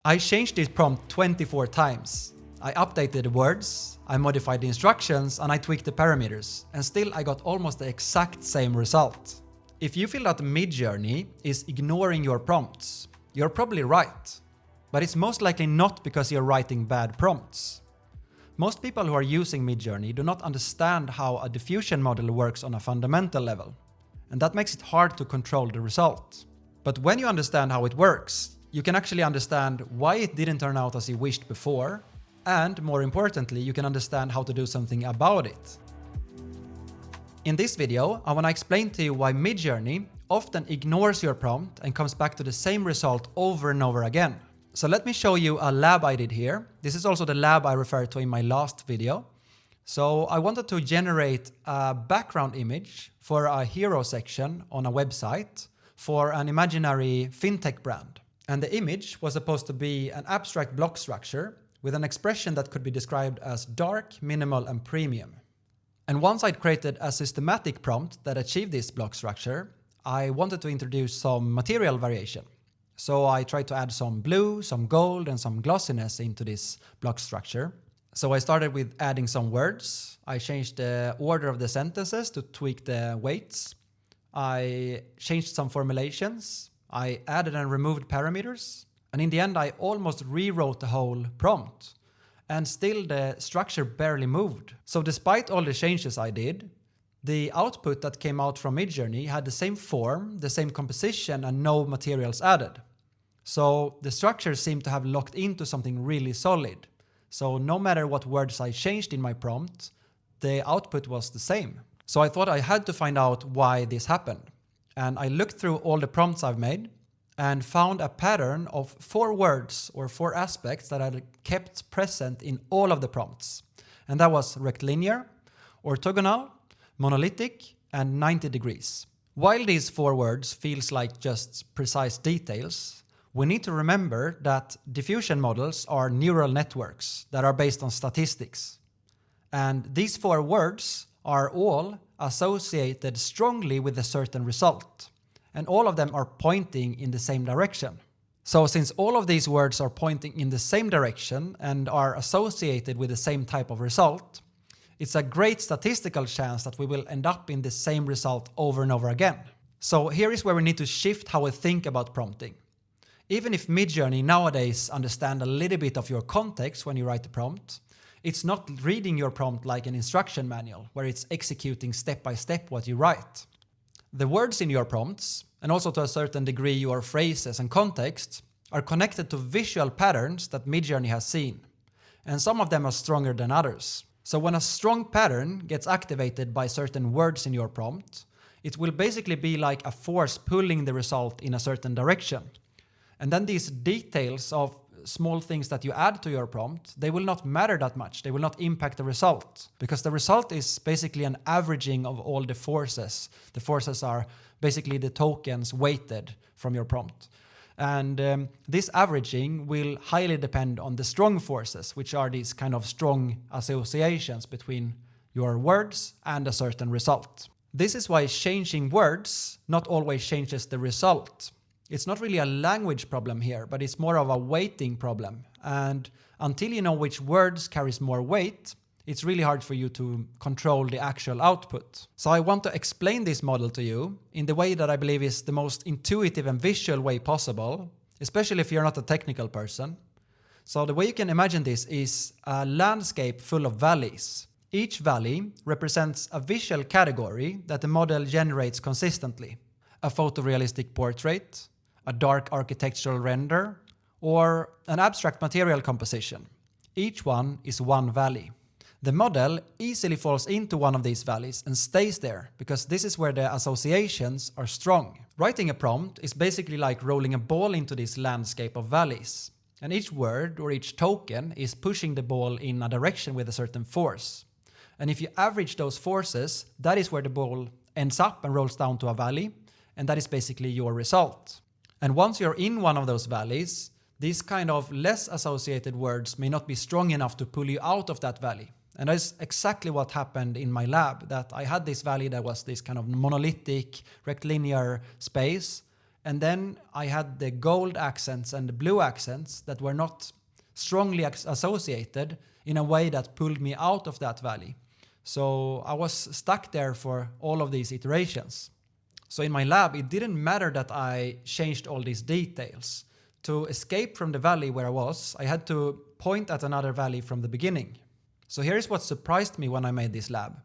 I changed this prompt 24 times. I updated the words, I modified the instructions, and I tweaked the parameters, and still I got almost the exact same result. If you feel that Midjourney is ignoring your prompts, you're probably right. But it's most likely not because you're writing bad prompts. Most people who are using Midjourney do not understand how a diffusion model works on a fundamental level, and that makes it hard to control the result. But when you understand how it works, you can actually understand why it didn't turn out as you wished before, and more importantly, you can understand how to do something about it. In this video, I want to explain to you why Midjourney often ignores your prompt and comes back to the same result over and over again. So let me show you a lab I did here. This is also the lab I referred to in my last video. So I wanted to generate a background image for a hero section on a website for an imaginary fintech brand. And the image was supposed to be an abstract block structure with an expression that could be described as dark, minimal, and premium. And once I'd created a systematic prompt that achieved this block structure, I wanted to introduce some material variation. So I tried to add some blue, some gold, and some glossiness into this block structure. So I started with adding some words. I changed the order of the sentences to tweak the weights. I changed some formulations. I added and removed parameters. And in the end, I almost rewrote the whole prompt. And still the structure barely moved. So despite all the changes I did, the output that came out from Midjourney had the same form, the same composition, and no materials added. So the structure seemed to have locked into something really solid. So no matter what words I changed in my prompt, the output was the same. So I thought I had to find out why this happened. And I looked through all the prompts I've made and found a pattern of 4 words or 4 aspects that I kept present in all of the prompts. And that was rectilinear, orthogonal, monolithic, and 90 degrees. While these 4 words feels like just precise details, we need to remember that diffusion models are neural networks that are based on statistics. And these 4 words are all associated strongly with a certain result. And all of them are pointing in the same direction. So since all of these words are pointing in the same direction and are associated with the same type of result, it's a great statistical chance that we will end up in the same result over and over again. So here is where we need to shift how we think about prompting. Even if Midjourney nowadays understands a little bit of your context when you write the prompt, it's not reading your prompt like an instruction manual where it's executing step by step what you write. The words in your prompts, and also to a certain degree your phrases and context, are connected to visual patterns that Midjourney has seen. And some of them are stronger than others. So when a strong pattern gets activated by certain words in your prompt, it will basically be like a force pulling the result in a certain direction. And then these details of small things that you add to your prompt, they will not matter that much. They will not impact the result because the result is basically an averaging of all the forces. The forces are basically the tokens weighted from your prompt. And this averaging will highly depend on the strong forces, which are these kind of strong associations between your words and a certain result. This is why changing words not always changes the result. It's not really a language problem here, but it's more of a weighting problem. And until you know which words carries more weight, it's really hard for you to control the actual output. So I want to explain this model to you in the way that I believe is the most intuitive and visual way possible, especially if you're not a technical person. So the way you can imagine this is a landscape full of valleys. Each valley represents a visual category that the model generates consistently. A photorealistic portrait, a dark architectural render, or an abstract material composition. Each one is one valley. The model easily falls into one of these valleys and stays there because this is where the associations are strong. Writing a prompt is basically like rolling a ball into this landscape of valleys. And each word or each token is pushing the ball in a direction with a certain force. And if you average those forces, that is where the ball ends up and rolls down to a valley. And that is basically your result. And once you're in one of those valleys, these kind of less associated words may not be strong enough to pull you out of that valley. And that's exactly what happened in my lab, that I had this valley that was this kind of monolithic, rectilinear space, And then I had the gold accents and the blue accents that were not strongly associated in a way that pulled me out of that valley. So I was stuck there for all of these iterations. So in my lab, it didn't matter that I changed all these details. To escape from the valley where I was, I had to point at another valley from the beginning. So here is what surprised me when I made this lab.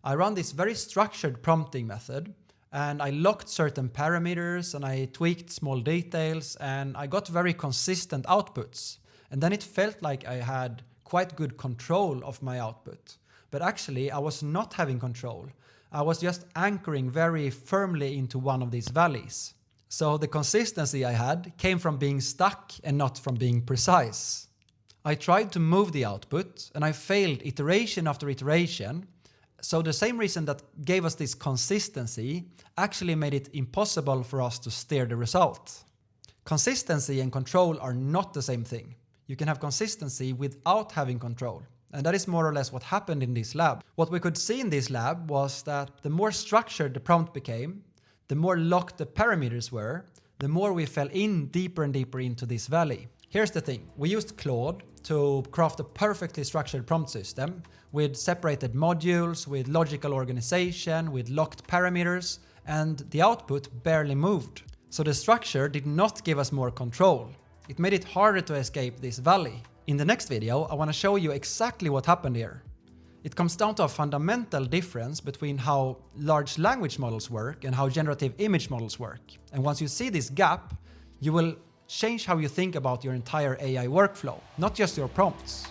I ran this very structured prompting method, and I locked certain parameters and I tweaked small details, and I got very consistent outputs. And then it felt like I had quite good control of my output. But actually, I was not having control. I was just anchoring very firmly into one of these valleys. So the consistency I had came from being stuck and not from being precise. I tried to move the output and I failed iteration after iteration. So the same reason that gave us this consistency actually made it impossible for us to steer the result. Consistency and control are not the same thing. You can have consistency without having control. And that is more or less what happened in this lab. What we could see in this lab was that the more structured the prompt became, the more locked the parameters were, the more we fell in deeper and deeper into this valley. Here's the thing. We used Claude to craft a perfectly structured prompt system with separated modules, with logical organization, with locked parameters, and the output barely moved. So the structure did not give us more control. It made it harder to escape this valley. In the next video, I want to show you exactly what happened here. It comes down to a fundamental difference between how large language models work and how generative image models work. And once you see this gap, you will change how you think about your entire AI workflow, not just your prompts.